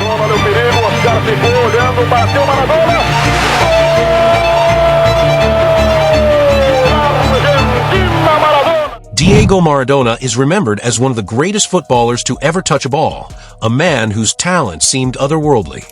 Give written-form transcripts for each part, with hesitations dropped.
Olha o perigo, Oscar ficou olhando, bateu Maradona. Argentina, Maradona. Diego Maradona is remembered as one of the greatest footballers to ever touch a ball, a man whose talent seemed otherworldly.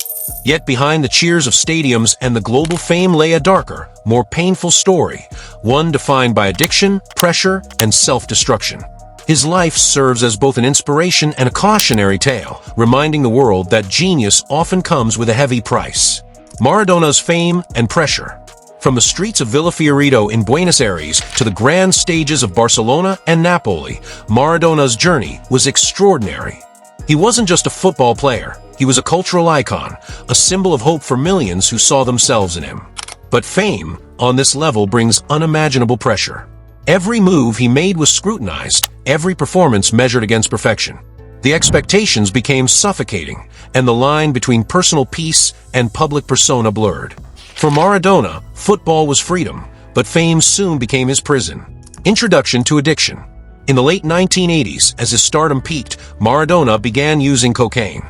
Yet behind the cheers of stadiums and the global fame lay a darker, more painful story, one defined by addiction, pressure, and self-destruction. His life serves as both an inspiration and a cautionary tale, reminding the world that genius often comes with a heavy price. Maradona's fame and pressure. From the streets of Villa Fiorito in Buenos Aires to the grand stages of Barcelona and Napoli, Maradona's journey was extraordinary. He wasn't just a football player, he was a cultural icon, a symbol of hope for millions who saw themselves in him. But fame, on this level, brings unimaginable pressure. Every move he made was scrutinized, every performance measured against perfection. The expectations became suffocating, and the line between personal peace and public persona blurred. For Maradona, football was freedom, but fame soon became his prison. Introduction to addiction. In the late 1980s, as his stardom peaked, Maradona began using cocaine.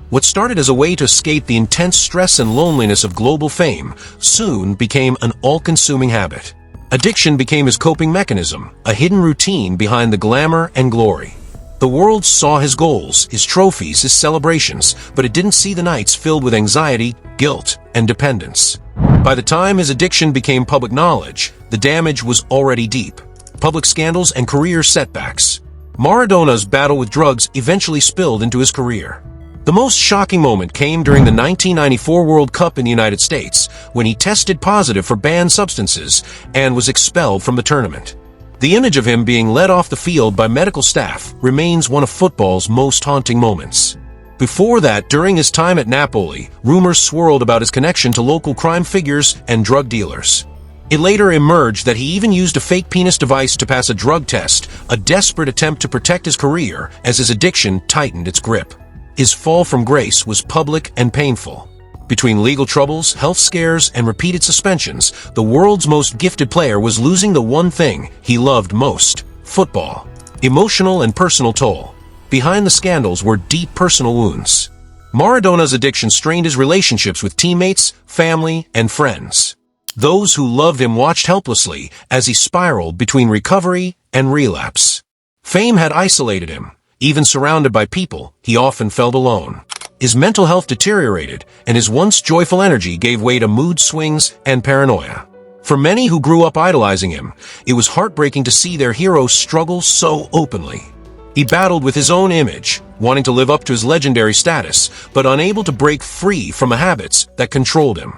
What started as a way to escape the intense stress and loneliness of global fame soon became an all-consuming habit. Addiction became his coping mechanism, a hidden routine behind the glamour and glory. The world saw his goals, his trophies, his celebrations, but it didn't see the nights filled with anxiety, guilt, and dependence. By the time his addiction became public knowledge, the damage was already deep. Public scandals and career setbacks. Maradona's battle with drugs eventually spilled into his career. The most shocking moment came during the 1994 World Cup in the United States, when he tested positive for banned substances and was expelled from the tournament. The image of him being led off the field by medical staff remains one of football's most haunting moments. Before that, during his time at Napoli, rumors swirled about his connection to local crime figures and drug dealers. It later emerged that he even used a fake penis device to pass a drug test, a desperate attempt to protect his career as his addiction tightened its grip. His fall from grace was public and painful. Between legal troubles, health scares, and repeated suspensions, the world's most gifted player was losing the one thing he loved most: football. Emotional and personal toll. Behind the scandals were deep personal wounds. Maradona's addiction strained his relationships with teammates, family, and friends. Those who loved him watched helplessly as he spiraled between recovery and relapse. Fame had isolated him. Even surrounded by people, he often felt alone. His mental health deteriorated, and his once joyful energy gave way to mood swings and paranoia. For many who grew up idolizing him, it was heartbreaking to see their hero struggle so openly. He battled with his own image, wanting to live up to his legendary status, but unable to break free from the habits that controlled him.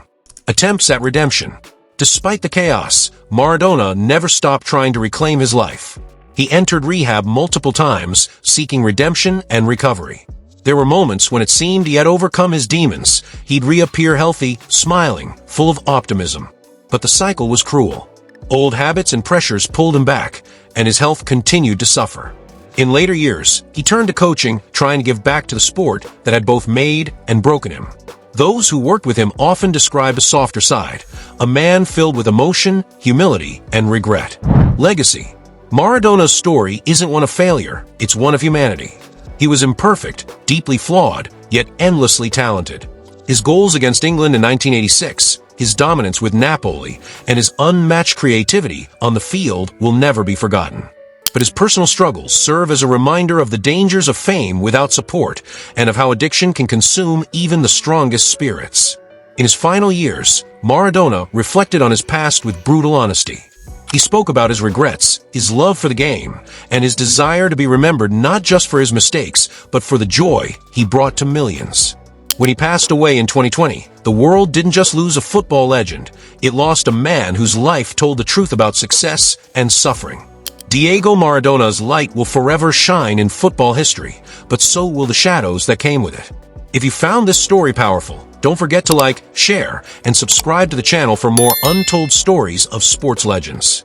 Attempts at redemption. Despite the chaos, Maradona never stopped trying to reclaim his life. He entered rehab multiple times, seeking redemption and recovery. There were moments when it seemed he had overcome his demons. He'd reappear healthy, smiling, full of optimism. But the cycle was cruel. Old habits and pressures pulled him back, and his health continued to suffer. In later years, he turned to coaching, trying to give back to the sport that had both made and broken him. Those who worked with him often describe a softer side, a man filled with emotion, humility, and regret. Legacy. Maradona's story isn't one of failure, it's one of humanity. He was imperfect, deeply flawed, yet endlessly talented. His goals against England in 1986, his dominance with Napoli, and his unmatched creativity on the field will never be forgotten. But his personal struggles serve as a reminder of the dangers of fame without support, and of how addiction can consume even the strongest spirits. In his final years, Maradona reflected on his past with brutal honesty. He spoke about his regrets, his love for the game, and his desire to be remembered not just for his mistakes, but for the joy he brought to millions. When he passed away in 2020, the world didn't just lose a football legend, it lost a man whose life told the truth about success and suffering. Diego Maradona's light will forever shine in football history, but so will the shadows that came with it. If you found this story powerful, don't forget to like, share, and subscribe to the channel for more untold stories of sports legends.